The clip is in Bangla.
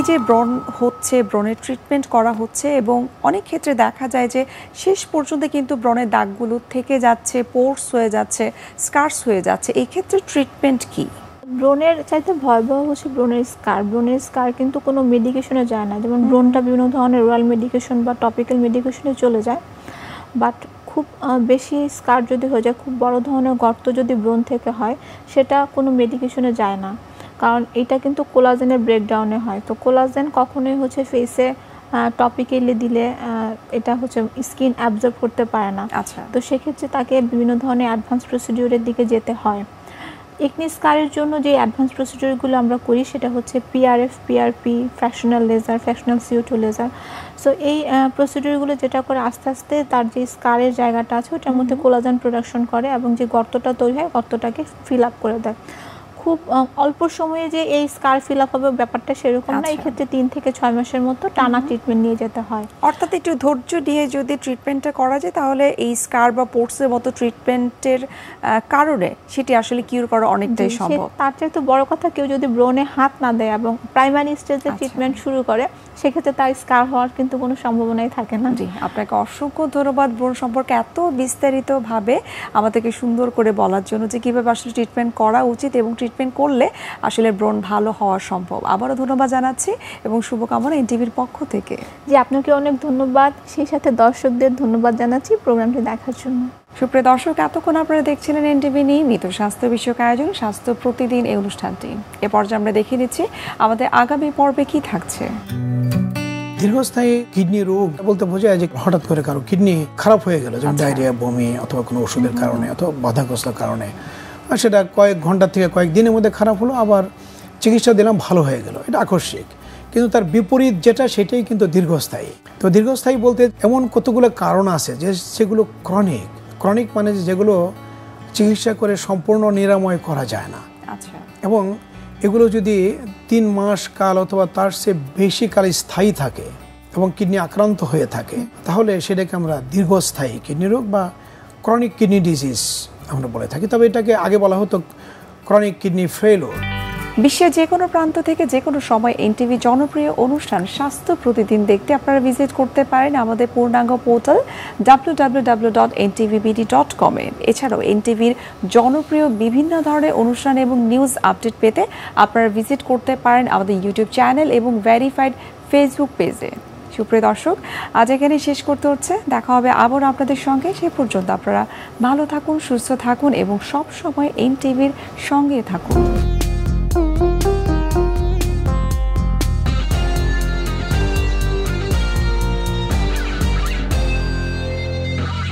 এই যে ব্রণ হচ্ছে, ব্রণের ট্রিটমেন্ট করা হচ্ছে এবং অনেক ক্ষেত্রে দেখা যায় যে শেষ পর্যন্ত কিন্তু ব্রণের দাগগুলো থেকে যাচ্ছে, পোর্স হয়ে যাচ্ছে, স্কার্স হয়ে যাচ্ছে, এই ক্ষেত্রে ট্রিটমেন্ট কি? ব্রণের চাইতে ভয়াবহ হচ্ছে ব্রণের স্কার। ব্রণের স্কার কিন্তু কোনো মেডিকেশনে যায় না, যেমন ব্রণটা বিভিন্ন ধরনের ওরাল মেডিকেশন বা টপিক্যাল মেডিকেশনে চলে যায়। বাট খুব বেশি স্কার যদি হয়ে যায়, খুব বড় ধরনের গর্ত যদি ব্রণ থেকে হয়, সেটা কোনো মেডিকেশনে যায় না, কারণ এটা কিন্তু কোলাজেনের ব্রেকডাউনে হয়। তো কোলাজেন কখনোই হচ্ছে ফেসে টপিক্যালি দিলে এটা হচ্ছে স্কিন অ্যাবজর্ব করতে পারে না। আচ্ছা। তো সেক্ষেত্রে তাকে বিভিন্ন ধরনের অ্যাডভান্স প্রসিডিউরের দিকে যেতে হয়। একনি স্কারের জন্য যে অ্যাডভান্স প্রসিডিউরগুলো আমরা করি সেটা হচ্ছে PRF, PRP, fractional laser, fractional CO2 laser. So এই প্রসিডিউরগুলো যেটা করে আস্তে আস্তে তার যে স্কারের জায়গাটা আছে ওটার মধ্যে কোলাজেন প্রোডাকশন করে এবং যে গর্তটা তৈরি হয় গর্তটাকে ফিল আপ করে দেয়। খুব অল্প সময়ে যে এই স্কার ফিল আপ হবে ব্যাপারটা সেরকম না। এই ক্ষেত্রে 3 থেকে 6 মাসের মতো টানা ট্রিটমেন্ট নিয়ে যেতে হয়। অর্থাৎ একটু ধৈর্য নিয়ে যদি ট্রিটমেন্টটা করা যায় তাহলে এই স্কার বা পোর্সের মতো ট্রিটমেন্টের কারণে সেটি আসলে কিউর করা অনেকটাই সম্ভব। তার চেয়ে তো বড় কথা, কেউ যদি ব্রণে হাত না দেয় এবং প্রাইমারি স্টেজে ট্রিটমেন্ট শুরু করে, সেক্ষেত্রে তার স্কার হওয়ার কিন্তু কোনো সম্ভাবনাই থাকে না। জি, আপনাকে অসংখ্য ধন্যবাদ ব্রণ সম্পর্কে এত বিস্তারিতভাবে আমাদেরকে সুন্দর করে বলার জন্য, যে কীভাবে আসলে ট্রিটমেন্ট করা উচিত এবং ট্রিটমেন্ট করলে আসলে ব্রণ ভালো হওয়া সম্ভব। আবারও ধন্যবাদ জানাচ্ছি এবং শুভকামনা এনটিভির পক্ষ থেকে। জি, আপনাকে অনেক ধন্যবাদ, সেই সাথে দর্শকদের ধন্যবাদ জানাচ্ছি প্রোগ্রামটি দেখার জন্য। সুপ্রিয় দর্শক, এতক্ষণ আপনারা দেখছিলেন এনটিভি নিয়মিত স্বাস্থ্য বিষয়ক আয়োজন স্বাস্থ্য প্রতিদিন এই অনুষ্ঠানটি। এ পর্যায়ে আমরা দেখে নিচ্ছি আমাদের আগামী পর্বে কি থাকছে। দীর্ঘস্থায়ী কিডনি রোগ বলতে বোঝায় যে হঠাৎ করে কারো কিডনি খারাপ হয়ে গেল, যেমন ডায়রিয়া, বমি অথবা কোনো ওষুধের কারণে অথবা বাধাগ্রস্ত কারণে, আর সেটা কয়েক ঘন্টা থেকে কয়েকদিনের মধ্যে খারাপ হলো, আবার চিকিৎসা দিলাম ভালো হয়ে গেল, এটা আকস্মিক। কিন্তু তার বিপরীত যেটা সেটাই কিন্তু দীর্ঘস্থায়ী। তো দীর্ঘস্থায়ী বলতে এমন কতগুলো কারণ আছে যে সেগুলো ক্রনিক মানে যেগুলো চিকিৎসা করে সম্পূর্ণ নিরাময় করা যায় না। আচ্ছা। এবং এগুলো যদি 3 মাস কাল অথবা তার চেয়ে বেশি কাল স্থায়ী থাকে এবং কিডনি আক্রান্ত হয়ে থাকে, তাহলে সেটাকে আমরা দীর্ঘস্থায়ী কিডনি রোগ বা ক্রনিক কিডনি ডিজিজ আমরা বলে থাকি। তবে এটাকে আগে বলা হতো ক্রনিক কিডনি ফেলিওর। বিশ্বের যে কোনো প্রান্ত থেকে যে কোনো সময় এনটিভি জনপ্রিয় অনুষ্ঠান স্বাস্থ্য প্রতিদিন দেখতে আপনারা ভিজিট করতে পারেন আমাদের পূর্ণাঙ্গ পোর্টাল www.ntvbd.com এ। এছাড়াও এনটিভির জনপ্রিয় বিভিন্ন ধরনের অনুষ্ঠান এবং নিউজ আপডেট পেতে আপনারা ভিজিট করতে পারেন আমাদের ইউটিউব চ্যানেল এবং ভেরিফাইড ফেসবুক পেজে। সুপ্রিয় দর্শক, আজ এখানে শেষ করতে হচ্ছে, দেখা হবে আবার আপনাদের সঙ্গে। সে পর্যন্ত আপনারা ভালো থাকুন, সুস্থ থাকুন এবং সব সময় এনটিভির সঙ্গে থাকুন।